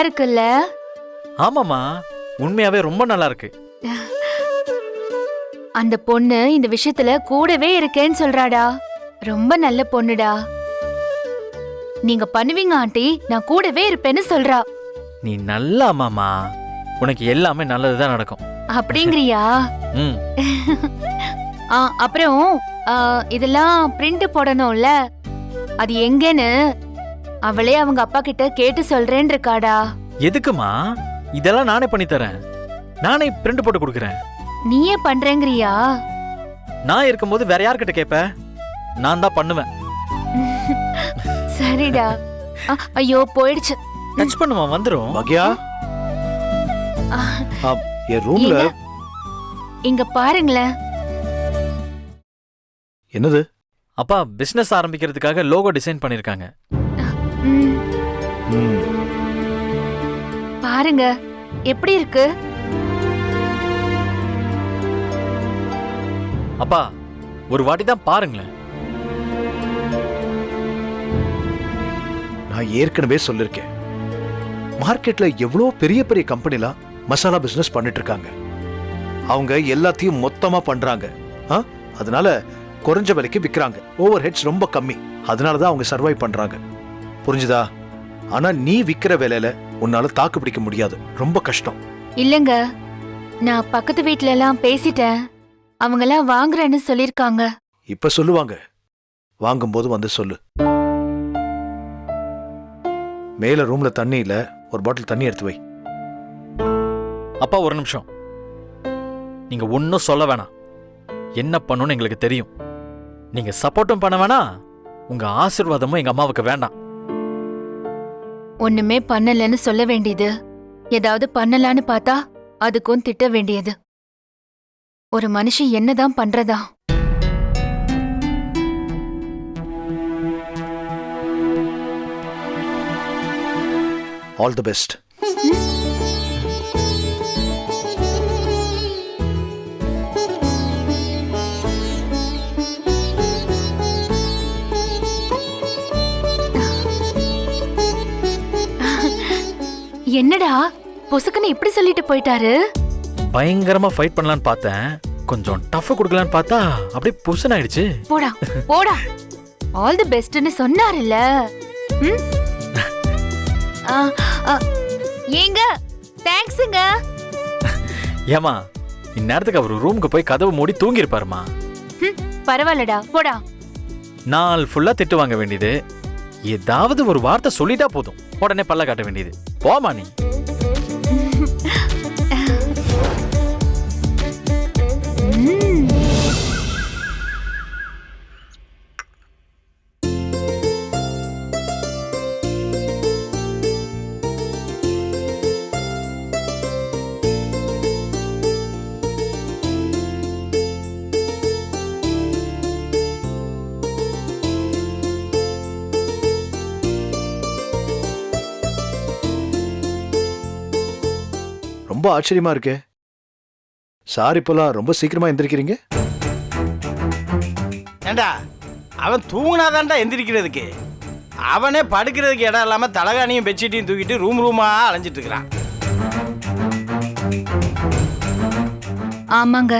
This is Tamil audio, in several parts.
இருக்குல்ல? ஆமாமா, உண்மையாவே ரொம்ப நல்லா இருக்கு. அந்த பொண்ணு இந்த விஷயத்துல கூடவே இருக்கேன்னு சொல்றாடா. ரொம்ப நல்ல பொண்ணுடா. நீங்க பண்ணுவீங்க ஆண்டி, நான் கூடவே இருப்பேன்னு சொல்றா. நீ நல்ல அம்மாமா, உனக்கு எல்லாமே நல்லதுதான் நடக்கும். அப்படிங்கறியா? ம். அப்புறம் இதெல்லாம் பிரிண்ட் போடணும்ல, அது எங்கன்னு அவளே அவங்க அப்பா கிட்ட கேட்டு சொல்றேன்னு இருக்காடா. எதுக்குமா? இதெல்லாம் நானே பண்ணி தரேன். நானே பிரிண்ட் போட்டு கொடுக்கறேன். நீயே பண்றேங்கறியா? நான் இருக்கும்போது வேற யார்கிட்ட கேப்ப? நான் தான் பண்ணுவேன். சரிடா. ஐயோ போயிடுச்சு. டச் பண்ணுமா வந்துரும். மகியா, என் ரூம்ல இங்க பாருங்களேன். என்னது? அப்பா பிசினஸ் ஆரம்பிக்கிறதுக்காக லோகோ டிசைன் பண்ணிருக்காங்க. பாருங்க எப்படி இருக்கு. அப்பா ஒரு வாட்டி தான் பாருங்களேன். நான் ஏற்கனவே சொல்லிருக்கேன், மார்க்கெட்ல எவ்வளவு பெரிய பெரிய கம்பெனிலாம் மசாலா பிசினஸ் பண்ணிட்டு இருக்காங்க. அவங்க எல்லாத்தையும் மொத்தமா பண்றாங்க. அதனால குறைஞ்ச விலைக்கு விக்கிறாங்க. ஓவர் ஹெட்ஸ் ரொம்ப கம்மி. அதனாலதான் அவங்க சர்வை பண்றாங்க. புரிஞ்சுதா? ஆனா நீ விக்கிற வேலையில உன்னால தாக்கு பிடிக்க முடியாது. ரொம்ப கஷ்டம். இல்லங்க, நான் பக்கத்து வீட்ல எல்லாம் பேசிட்டேன். அவங்க எல்லாம் வாங்குறேன்னு சொல்லிருக்காங்க. இப்ப சொல்லுவாங்க. வாங்கும்போது வந்து சொல்லு. மேல ரூம்ல தண்ணி இல்ல, ஒரு பாட்டில் தண்ணி எடுத்து வை. அப்பா ஒரு நிமிஷம். நீங்க ஒன்னும் சொல்ல வேணாம். என்ன பண்ணணும்னு எங்களுக்கு தெரியும். நீங்க சப்போர்ட்டும் பண்ண வேணாம், உங்க ஆசீர்வாதமும் எங்க அம்மாவுக்கு வேண்டாம். ஒண்ணுமே பண்ணலன்னு சொல்ல வேண்டியது, ஏதாவது பண்ணலான்னு பார்த்தா அதுக்கும் திட்ட வேண்டியது. ஒரு மனுஷன் என்னதான் பண்றதா? All the best. என்னடா பொசுக்குன்னு இப்படி சொல்லிட்டு போயிட்டாரு? பயங்கரமா ஃபைட் பண்ணலான்னு பார்த்தேன், கொஞ்சம் டஃப் கொடுக்கலான்னு பார்த்தா அப்படியே புருஷன் ஆயிடுச்சு. போடா போடா. ஆல் தி பெஸ்ட்னு சொன்னாருல்ல. ஏங்க தேங்க்ஸ்ங்க. ஏமா இந்நேரத்துக்கு அவர் ரூமுக்கு போய் கதவு மூடி தூங்கி இருப்பாருமா. பரவாயில்லடா போடா. நாள் ஃபுல்லா திட்டு வாங்க வேண்டியது, ஏதாவது ஒரு வார்த்தை சொல்லிட்டா போதும் உடனே பல்ல காட்ட வேண்டியது. போமா நீ. ரொம்ப ஆச்சரியமா இருக்கே. சார் இப்பெல்லாம் ரொம்ப சீக்கிரமா எந்திரிக்கிறீங்க. ஏண்டா அவன் தூங்கினாதான்டா எந்திரிக்கிறதுக்கு. அவனே படுக்கிறதுக்கு இடம் இல்லாம தலகாணியும் பெட்ஷீட்டையும் தூக்கிட்டு ரூம் ரூமா அலைஞ்சிட்டு இருக்கிறான். ஆமாங்க,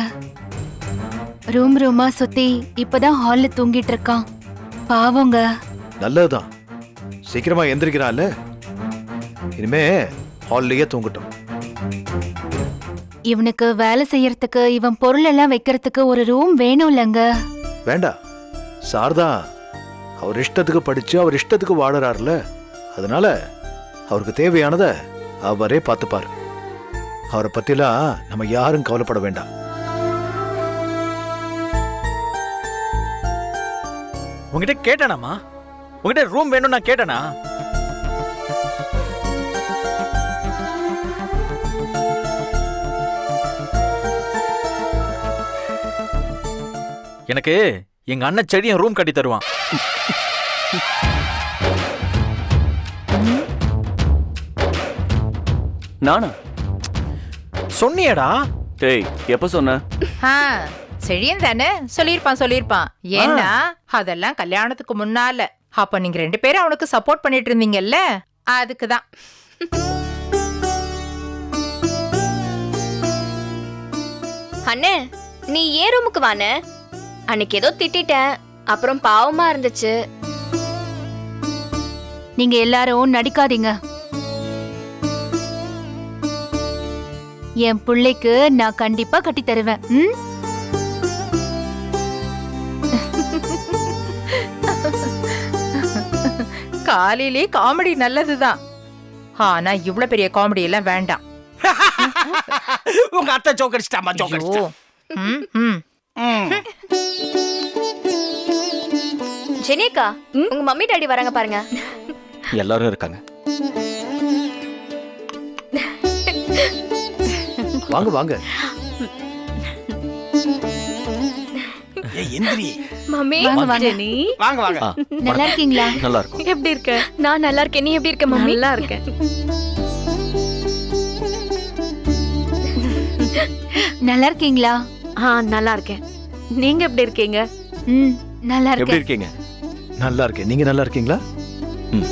ரூம் ரூமா சுத்தி இப்பதான் ஹால்ல தூங்கிட்டு இருக்கான். பாவங்க. நல்லதுதான், சீக்கிரமா எந்திரிக்கிறான்ல. இனிமே ஹால்லயே தூங்கட்டும். இவனுக்கு வேலை செய்யறதுக்கு, இவன் பொருள் எல்லாம் வைக்கிறதுக்கு ஒரு ரூம் வேணும் இல்லங்க? வேண்டாம், சார்தான் அவர் இஷ்டத்துக்கு படிச்சு அவர் இஷ்டத்துக்கு வாழறாருல. அதனால அவருக்கு தேவையானதை அவரே பார்த்துப்பாரு. அவரை பத்திலாம் நம்ம யாரும் கவலைப்பட வேண்டாம். உங்ககிட்ட கேட்டானாமா? உங்ககிட்ட ரூம் வேணும் நான் கேட்டேனா? எனக்கு எங்க அண்ணன் செடியும் ரூம் கட்டி தருவான். நானா? சொன்னியடா? டேய் எப்ப சொன்ன? செழியன் தானே சொல்லிருப்பான். ஏன்னா அதெல்லாம் கல்யாணத்துக்கு முன்னால. அப்ப நீங்க 2 பேரும் அவனுக்கு சப்போர்ட் பண்ணிட்டு இருந்தீங்கல்ல, அதுக்குதான். அண்ணே நீ ஏன் ரூமுக்கு வானே? அன்னைக்கு ஏதோ திட்டிட்டேன், அப்புறம் பாவமா இருந்துச்சு. நீங்க எல்லாரும் நடிக்காதீங்க. என் பிள்ளைக்கு நான் கண்டிப்பா கட்டி தருவேன். ம்? காலையிலே காமெடி நல்லதுதான், ஆனா இவ்ளோ பெரிய காமெடி எல்லாம் வேண்டாம். உங்க அத்தை சோக்கடிச்சிட்டாமா, சோக்கடிச்சிட்டா. ஐயோ. ம், ம். ஜெனியக்கா, உங்க மம்மி டாடி வராங்க பாருங்க. எல்லாரும் இருக்காங்க. வாங்க வாங்க. ஏய் எந்திரி. மம்மி வாங்க வாங்க. வாங்க வாங்க. ஆ, நல்லா இருக்கீங்களா? நல்லா இருக்கும். எப்படி இருக்க? நான் நல்லா இருக்கேன், நீ எப்படி இருக்க மம்மி? நல்லா இருக்கேன். நல்லா இருக்கீங்களா? நல்லா இருக்கேன். நீங்க எப்படி இருக்கீங்க? ம், நல்லா எப்படி இருக்கேன். இருக்கீங்க? நல்லா இருக்கேன். நீங்க நல்லா இருக்கீங்களா? ம்.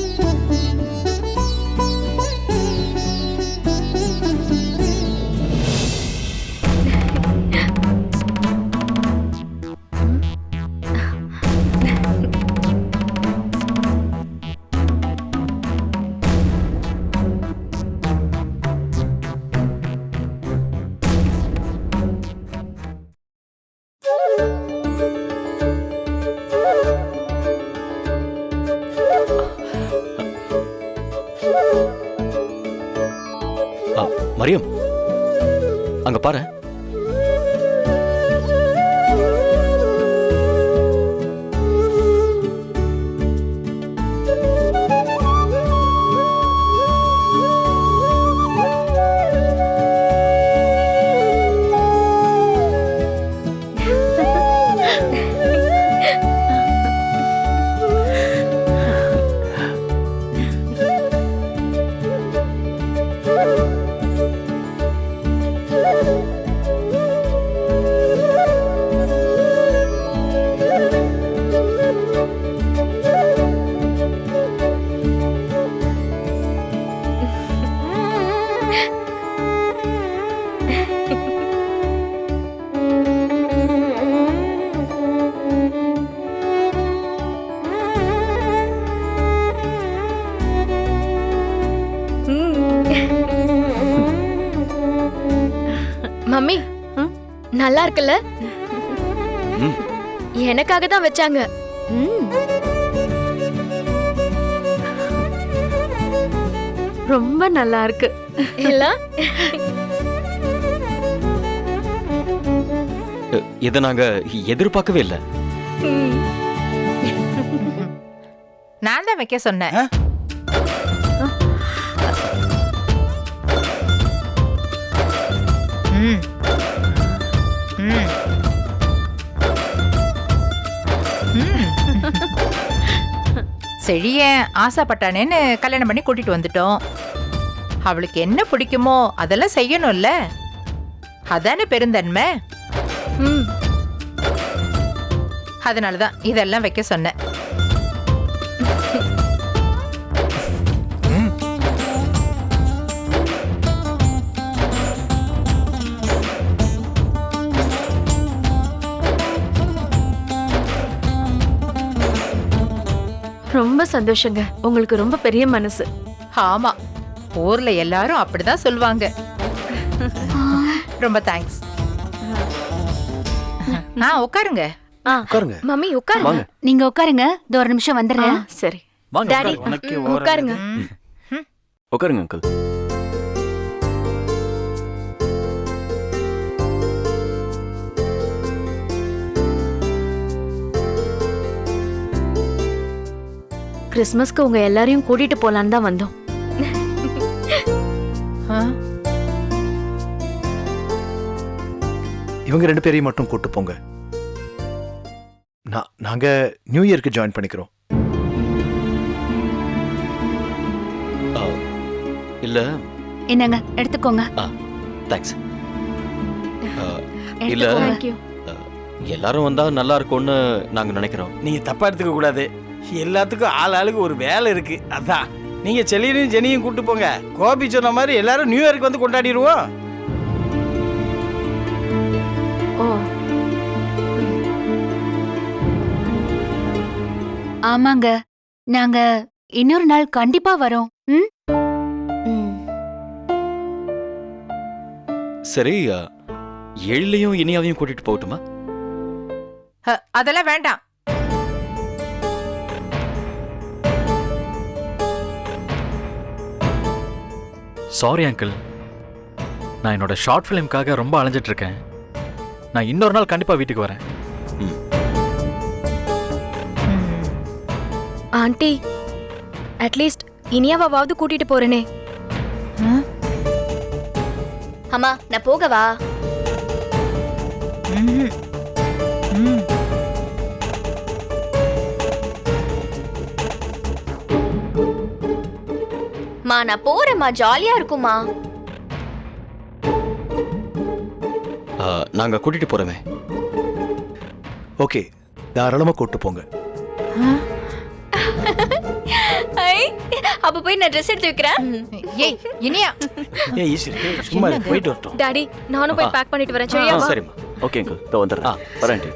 மரியம், அங்க பாரு. மம்மி நல்லா இருக்குல்ல? எனக்காக தான் வச்சாங்க. ரொம்ப நல்லா இருக்கு. எல்லாம் இதை நாங்க எதிர்பார்க்கவே இல்லை. நான் தான் வைக்க சொன்னேன். ம். ம். ம். செழியன் ஆசைப்பட்டானேன்னு கல்யாணம் பண்ணி கூட்டிட்டு வந்துட்டோம். அவளுக்கு என்ன பிடிக்குமோ அதெல்லாம் செய்யணும்ல, அதானே பெருந்தன்மை. அதனாலதான் இதெல்லாம் வைக்க சொன்னேன். ரொம்ப சந்தோஷங்க, உங்களுக்கு ரொம்ப பெரிய மனசு. ஆமா, ஊர்ல எல்லாரும் அப்படிதான் சொல்லுவாங்க. ரொம்ப தேங்க்ஸ். உட்காருங்க. உட்காருங்க. மம்மி உட்காருங்க. வாங்க. நீங்க உட்காருங்க, இந்த ஒரு நிமிஷம் வந்துடுறேன். சரி வாங்க டாடி உட்காருங்க. உனக்கு உட்காருங்க. உட்காருங்க அங்கிள். கிறிஸ்மஸ்க்கு உங்க எல்லாரையும் கூட்டிட்டு போலான்னு தான் வந்தோம். இவங்க 2 பேரையும் மட்டும் கூட்டு போங்க. நாங்க நியூ இயர்க்கு ஜாயின் பண்ணிக்கிறோம். இல்ல. என்னங்க, எடுத்துக்கோங்க. தேங்க்ஸ். இல்ல, எடுத்துக்கோங்க. Thank you. எல்லாரும் வந்தா நல்லா இருக்கும்னு நாங்க நினைக்கிறோம். நீங்க தப்பா எடுத்துக்க கூடாது. எல்லாத்துக்கும் ஆளுக்கு ஒரு வேலை இருக்கு. அதான் நீங்க செல்லியனையும் ஜெனியும் கூட்டு போங்க. கோபி சொன்ன மாதிரி எல்லாரும் நியூ இயர்க்கு வந்து கொண்டாடிடுவோம். ஓ ஆமாங்க, நாங்க இன்னொரு நாள் கண்டிப்பா வரோம். ம்? ம். சரி, எழிலையும் இனியாவையும் கூட்டிட்டு போகட்டுமா? அதெல்லாம் வேண்டாம். சாரி அங்கிள், நான் என்னோட ஷார்ட் ஃபிலிம்காக ரொம்ப அலைஞ்சிட்டு இருக்கேன். நான் இன்னொரு நாள் கண்டிப்பா வீட்டுக்கு வரேன். ஆண்டி அட்லீஸ்ட் இனியாவாவது கூட்டிட்டு போறேனே. அம்மா நான் போகவா? மா நான் போறேம்மா, ஜாலியா இருக்குமா. நாங்க கூட்டிட்டு போறோமே. ஓகே, தாராளமா கூட்டு போங்க. அப்ப போய் நான் ட்ரெஸ் எடுத்து வைக்கிறேன். ஏய் இனியா, ஏய் ஈஸ்வரி சும்மா இரு, போயிட்டு வரட்டும். டாடி நானும் போய் பேக் பண்ணிட்டு வரேன். சரியா? சரிம்மா. ஓகே அங்கிள், இதோ வந்துடுறேன். வரேன் ஆண்டி.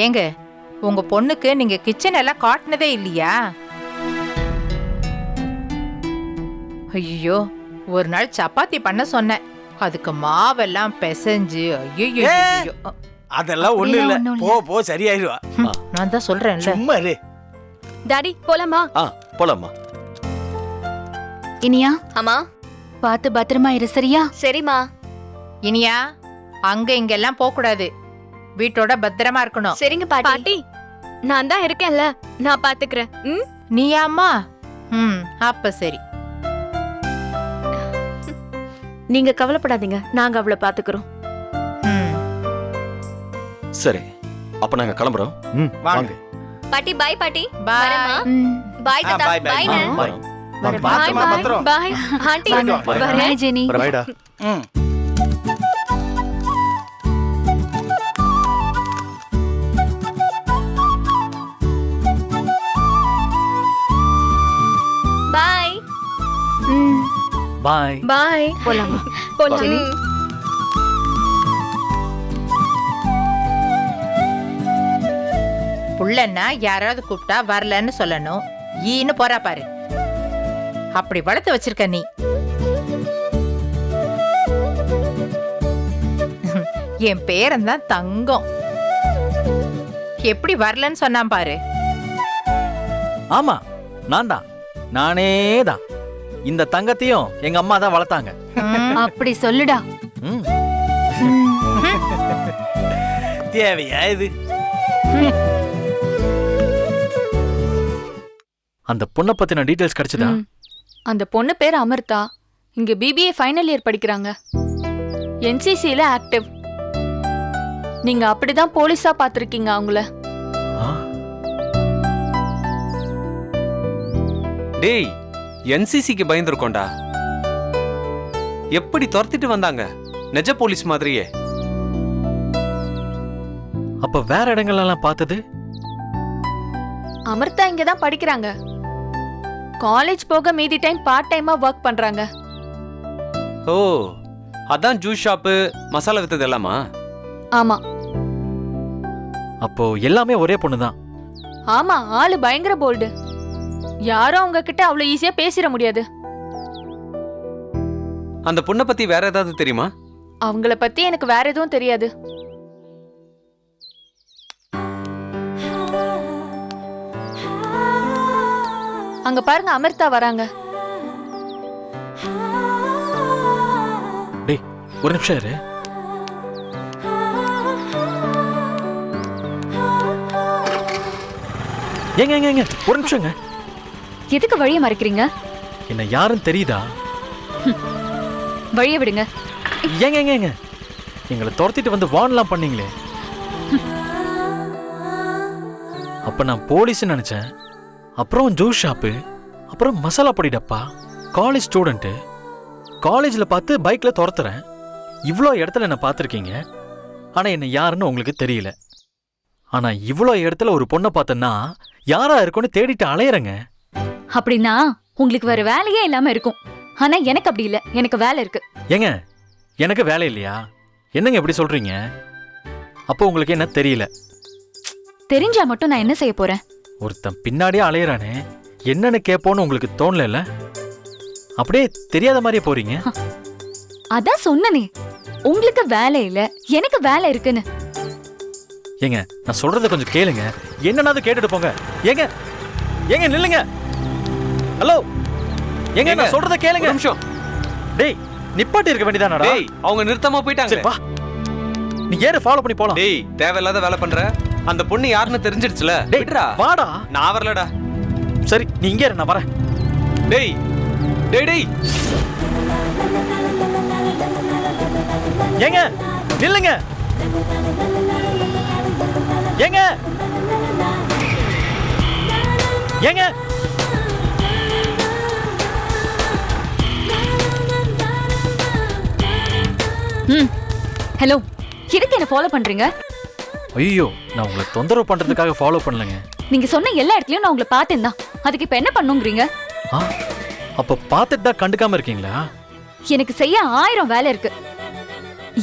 ஏங்க உங்க பொண்ணுக்கு நீங்க கிச்சன் எல்லாம் காட்டினதே இல்லையா? ஐயோ, ஒரு நாள் சப்பாத்தி பண்ண சொன்னேன், அதுக்கு மாவெல்லாம் பிசைஞ்சு ஐயோ. அதெல்லாம் ஒண்ணு இல்ல, ஒண்ணும் இல்ல. போ போ சரியாயிருவா. நான் தான் சொல்றேன்ல. சும்மா இரு. டாடி போலாமா? போலாமா? இனியா, அம்மா பார்த்து பத்திரமா இரு, சரியா? சரிம்மா. இனியா, அங்க இங்கெல்லாம் போக கூடாது, வீட்டோட பத்திரமா இருக்கணும். சரிங்க பாட்டி. நான் தான் இருக்கேன்ல, நான் பாத்துக்கிறேன். ம். நீயாம்மா? அப்ப சரி. நீங்க கவலைப்படாதீங்க, நாங்க அவளை பாத்துக்கிறோம். சரி, அப்ப நாங்க கிளம்புறோம். வாங்க. பாட்டி பாய் பாட்டி. Bye. வரேம்மா. ம். பாய் தாத்தா. bye, bye. பாய் நே. வரோம். பாய் பாத்துமா பத்திரம். Bye aunty. Bye. வரேன். Bye, Jenny. பாய்டா. ம். பாய் ம். பாய். பாய். போலாமா? போலாம். புள்ளன்னா யாராவது கூப்பிட்டா வரலன்னு சொல்லணும். ஈன்னு போறா பாரு. அப்படி வளர்த்து வச்சிருக்க நீ. என் பேரன் தான் தங்கம். எப்படி வரலன்னு சொன்னான் பாரு. ஆமா, நான் தான், நானே தான். இந்த தங்கத்தையும் எங்க அம்மா தான் வளர்த்தாங்க. அப்படி சொல்லுடா. ம். தேவையா இது? அந்த பொண்ணை பத்தின டீடைல்ஸ் கிடைச்சதா? அந்த பொண்ணு பேர் அமிர்தா. இங்க பிபிஏ ஃபைனல் இயர் படிக்கிறாங்க. என்சிசில ஆக்டிவ். நீங்க அப்படிதான் போலீஸா பாத்திருக்கீங்க அவங்கள. டேய், என்சிசிக்கு பயந்துருக்கோண்டா. எப்படி துரத்திட்டு வந்தாங்க, நிஜ போலீஸ் மாதிரியே. அப்ப வேற இடங்கள்லாம் பார்த்தது? அமிர்தா இங்க தான் படிக்கிறாங்க. காலேஜ் போக மீதி டைம் பார்ட் டைமா ஒர்க் பண்றாங்க. ஓ, அதான் ஜூஸ் ஷாப்பு, மசாலா வித்தது எல்லாமா? ஆமா அப்போ எல்லாமே ஒரே பொண்ணு தான். ஆமா, ஆளு பயங்கர போல்டு. யாரும் அவங்க கிட்ட அவ்வளவு ஈஸியா பேசிட முடியாது. அந்த பொண்ணை பத்தி வேற ஏதாவது தெரியுமா? அவங்கள பத்தி எனக்கு வேற எதுவும் தெரியாது. அங்க பாருங்க, அமிர்தா வராங்க. டேய், ஒரு நிமிஷம் இரு. ஏங்க ஏங்க ஏங்க, ஒரு நிமிஷங்க. எதுக்கு வழிய மறைக்கிறீங்க? என்ன யாருன்னு தெரியுதா? வழிய விடுங்க. ஏங்க ஏங்க ஏங்க, எங்களை துரத்திட்டு வந்து வார்ன்லாம் பண்ணீங்களே. அப்ப நான் போலீஸ் நினைச்சேன். அப்புறம் ஜூஸ் ஷாப்பு, அப்புறம் மசாலா பொடி டப்பா. College student. காலேஜில் பார்த்து பைக்கில் துரத்துறேன். இவ்வளோ இடத்துல என்ன பார்த்துருக்கீங்க, ஆனால் என்ன யாருன்னு உங்களுக்கு தெரியல. ஆனா இவ்வளோ இடத்துல ஒரு பொண்ணை பார்த்தேன்னா யாரா இருக்கும்னு தேடிட்டு அலையறேங்க. அப்படின்னா உங்களுக்கு வேற வேலையே இல்லாம இருக்கும். ஆனா எனக்கு அப்படி இல்ல, எனக்கு வேலை இருக்கு. ஏங்க எனக்கு வேலை இல்லையா? என்னங்க எப்படி சொல்றீங்க? அப்போ உங்களுக்கு என்ன தெரியல? தெரிஞ்சா மட்டும் நான் என்ன செய்ய போறேன்? ஒருத்தன் பின்னாடியே அலையறானே, என்னன்னு கேட்போன்னு உங்களுக்கு தோணல? அப்படியே தெரியாத மாதிரியே போறீங்க. அதான் சொன்னனே, உங்களுக்கு வேலை இல்ல, எனக்கு வேலை இருக்குன்னு. ஏங்க நான் சொல்றத கொஞ்சம் கேளுங்க. என்னன்னாவது கேட்டுட்டு போங்க. ஏங்க ஏங்க நில்லுங்க. ஹலோ ஏங்க நான் சொல்றத கேளுங்க. ஒரு நிமிஷம். டேய் நிப்பாட்டி இருக்க வேண்டியதானடா? டேய் அவங்க நிறுத்தாம போயிட்டாங்க. சரி வா, நீ ஏறு ஃபாலோ பண்ணி போலாம். டேய் தேவையில்லாத வேலை பண்ற. அந்த பொண்ணு யாருன்னு தெரிஞ்சிடுச்சுல. டேய் விடுடா. வாடா. நான் வரலடா. சரி நீ இங்கே இரு, நான் வரேன். டேய் டேய் டேய் ஏங்க நில்லுங்க. ஏங்க ஏங்க ஹலோ, எதுக்கு என்ன ஃபாலோ பண்றீங்க? ஐயோ நான் உங்களை தொந்தரவு பண்றதுக்காக ஃபாலோ பண்ணலங்க. நீங்க சொன்ன எல்லா இடத்துலயும் நான் உங்களை பார்த்தேன் தான். அதுக்கு இப்ப என்ன பண்ணுங்கிறீங்க? அப்ப பார்த்துட்டு தான் கண்டுக்காம இருக்கீங்களா? எனக்கு செய்ய 1000 வேலை இருக்கு.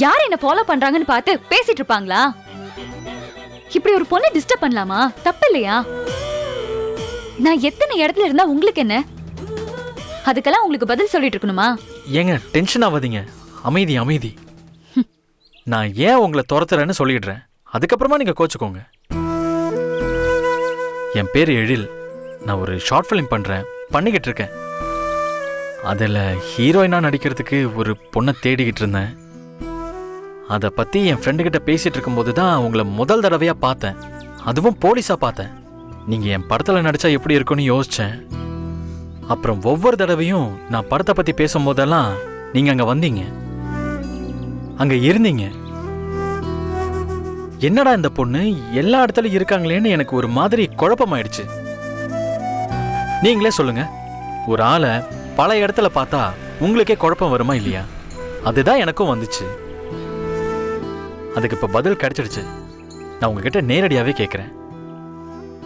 யார் என்ன ஃபாலோ பண்றாங்கன்னு பார்த்து பேசிட்டு இருப்பாங்களா? இப்படி ஒரு பொண்ணை டிஸ்டர்ப் பண்ணலாமா? தப்பு இல்லையா? நான் எத்தனை இடத்துல இருந்தா உங்களுக்கு என்ன? அதுக்கெல்லாம் உங்களுக்கு பதில் சொல்லிட்டு இருக்கணுமா? ஏங்க டென்ஷன் ஆகாதீங்க. அமைதி அமைதி. நான் ஏன் உங்களை துரத்துறேன்னு சொல்லிடுறேன், அதுக்கப்புறமா நீங்க கோச்சுக்கோங்க. என் பேர் எழில். நான் ஒரு ஷார்ட் ஃபிலிம் பண்ணிக்கிட்டு இருக்கேன். அதில் ஹீரோயினா நடிக்கிறதுக்கு ஒரு பொண்ணை தேடிக்கிட்டு இருந்தேன். அதை பற்றி என் ஃப்ரெண்டுக்கிட்ட பேசிகிட்டு இருக்கும்போது தான் உங்களை முதல் தடவையாக பார்த்தேன். அதுவும் போலீஸாக பார்த்தேன். நீங்கள் என் படத்தில் நடித்தா எப்படி இருக்குன்னு யோசித்தேன். அப்புறம் ஒவ்வொரு தடவையும் நான் படத்தை பற்றி பேசும்போதெல்லாம் நீங்கள் அங்கே வந்தீங்க, அங்கே இருந்தீங்க. என்னடா இந்த பொண்ணு எல்லா இடத்துலையும் இருக்காங்களேன்னு எனக்கு ஒரு மாதிரி குழப்பமாயிடுச்சு. நீங்களே சொல்லுங்க, ஒரு ஆளை பல இடத்துல பார்த்தா உங்களுக்கே குழப்பம் வருமா இல்லையா? அதுதான் எனக்கும் வந்துச்சு. அதுக்கு இப்ப பதில் கிடைச்சிடுச்சு. நான் உங்ககிட்ட நேரடியாவே கேட்கிறேன்,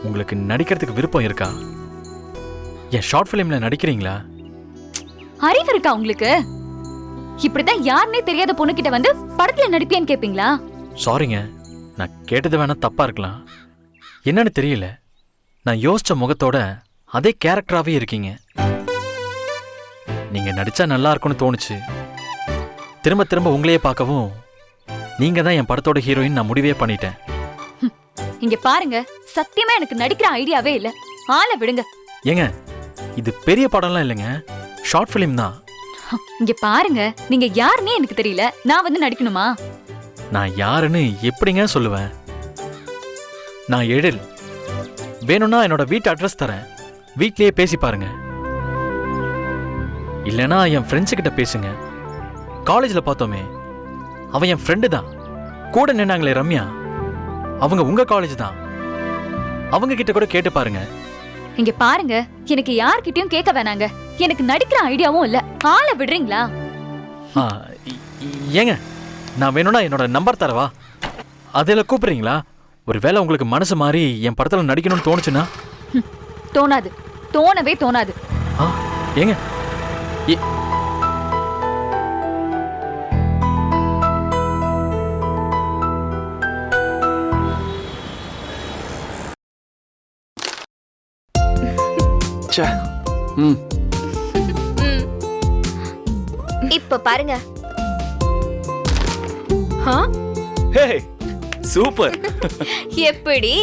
உங்களுக்கு நடிக்கிறதுக்கு விருப்பம் இருக்கா? என் ஷார்ட் ஃபிலிம்ல நடிக்கிறீங்களா? அறிவு இருக்கா உங்களுக்கு? இப்படிதான் யாருன்னே தெரியாத பொண்ணுகிட்ட வந்து படத்துல நடிப்பேன்னு கேப்பீங்களா? சாரிங்க, நான் கேட்டது வேணா தப்பா இருக்கலாம். என்னன்னு தெரியல, நான் யோசிச்ச முகத்தோட அதே கேரக்டராகவே இருக்கீங்க. நீங்க நடிச்சா நல்லா இருக்கும்னு தோணுச்சு. திரும்ப திரும்ப உங்களையே பார்க்கவும் நீங்க தான் என் படத்தோட ஹீரோயின் நான் முடிவே பண்ணிட்டேன். இங்க பாருங்க, சத்தியமா எனக்கு நடிக்கிற ஐடியாவே இல்ல. ஆளை விடுங்க. ஏங்க இது பெரிய படம்லாம் இல்லைங்க, ஷார்ட் ஃபிலிம் தான். இங்க பாருங்க, நீங்க யாருன்னே எனக்கு தெரியல. நான் வந்து நடிக்கணுமா? நான் யாருன்னு எப்படிங்க சொல்லுவேன்? நான் எழில். வேணும்னா என்னோட வீட்டு அட்ரஸ் தரேன், வீட்லயே பேசி பாருங்க. இல்லைனா என் ஃப்ரெண்ட்ஸு கிட்ட பேசுங்க. காலேஜில் பார்த்தோமே, அவன் என் ஃப்ரெண்டு தான். கூட நின்னாங்களே ரம்யா, அவங்க உங்க காலேஜ் தான். அவங்க கிட்ட கூட கேட்டு பாருங்க. இங்க பாருங்க, எனக்கு யார்கிட்டயும் கேட்க வேணாங்க. எனக்கு நடிக்கிற ஐடியாவும் இல்ல. ஆளை விடுறீங்களா? ஏங்க நான் வேணும்னா என்னோட நம்பர் தரவா? அதில் கூப்பிடுறீங்களா? ஒருவேளை உங்களுக்கு மனசு மாறி என் படத்தில் நடிக்கணும்னு தோணுச்சுன்னா? தோணாது, தோணவே தோணாது. ஏங்க இப்ப பாருங்க. ஹே சூப்பர். எப்படி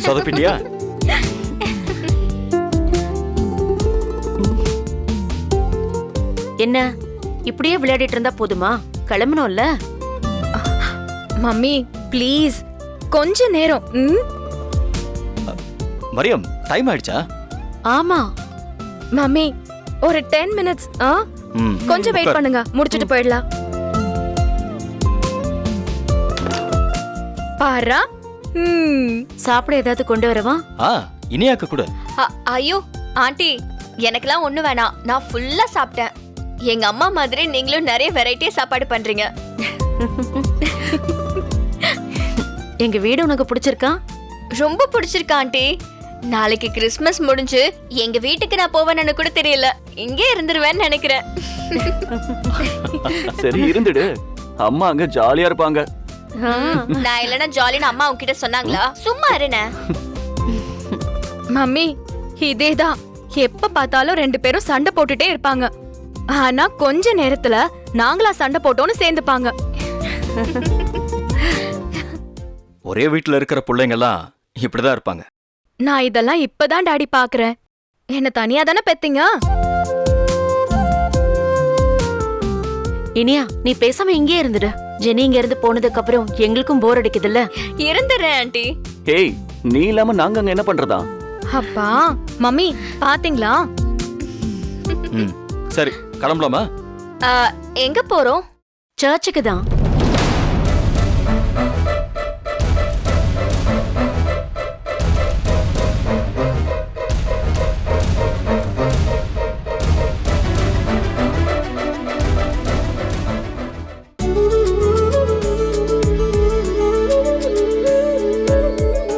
சொதப்பிட்டியா? என்ன இப்படியே விளையாடிட்டு இருந்தா போதுமா? கிளம்பணும்ல. மம்மி ப்ளீஸ் கொஞ்ச நேரம். மரியம் டைம் ஆயிடுச்சா? ஆமா மம்மி ஒரு 10 minutes. கொஞ்சம் வெயிட் பண்ணுங்க, முடிச்சிட்டு போயிடலாம். பாரா. சாப்பிட ஏதாவது கொண்டு வரவா? இனியாக்க கூட. ஐயோ ஆண்டி, எனக்கெல்லாம் ஒண்ணு வேணாம். நான் ஃபுல்லா சாப்பிட்டேன். எங்க அம்மா மாதிரி நீங்களும் நிறைய வெரைட்டியா சாப்பாடு பண்றீங்க. எங்க வீடு உனக்கு பிடிச்சிருக்கா? ரொம்ப பிடிச்சிருக்கா ஆண்டி. நாளைக்கு கிறிஸ்மஸ் முடிஞ்சு எங்க வீட்டுக்கு நான் போவேன்னு கூட தெரியல. இங்கே இருந்துருவேன்னு நினைக்கிறேன். சரி இருந்துடு, அம்மா அங்க ஜாலியா இருப்பாங்க. ஆ, நான் இல்லைன்னா ஜாலின்னு அம்மா உங்ககிட்ட சொன்னாங்களா? சும்மா இருண்ணே. மம்மி இதேதான், எப்ப பார்த்தாலும் 2 பேரும் சண்டை போட்டுட்டே இருப்பாங்க. ஆனா கொஞ்ச நேரத்துல நாங்களா சண்டை போட்டோன்னு சேர்ந்துப்பாங்க. ஒரே வீட்டுல இருக்கிற பிள்ளைங்கெல்லாம் இப்படிதான் இருப்பாங்க. நான் இதெல்லாம் இப்பதான் டாடி பாக்குறேன். என்ன தனியா தானே பெத்தீங்க? இனியா நீ பேசாம இங்கே இருந்துடு. ஜெனி இங்க இருந்து போனதுக்கு அப்புறம் எங்களுக்கும் போர் அடிக்குதுல்ல. இருந்துடுறேன் ஆண்டி. ஹேய், நீ இல்லாம நாங்க அங்க என்ன பண்றதா? அப்பா மம்மி பாத்தீங்களா? சரி கிளம்பலாமா? எங்க போறோம்? சர்ச்சுக்கு தான்.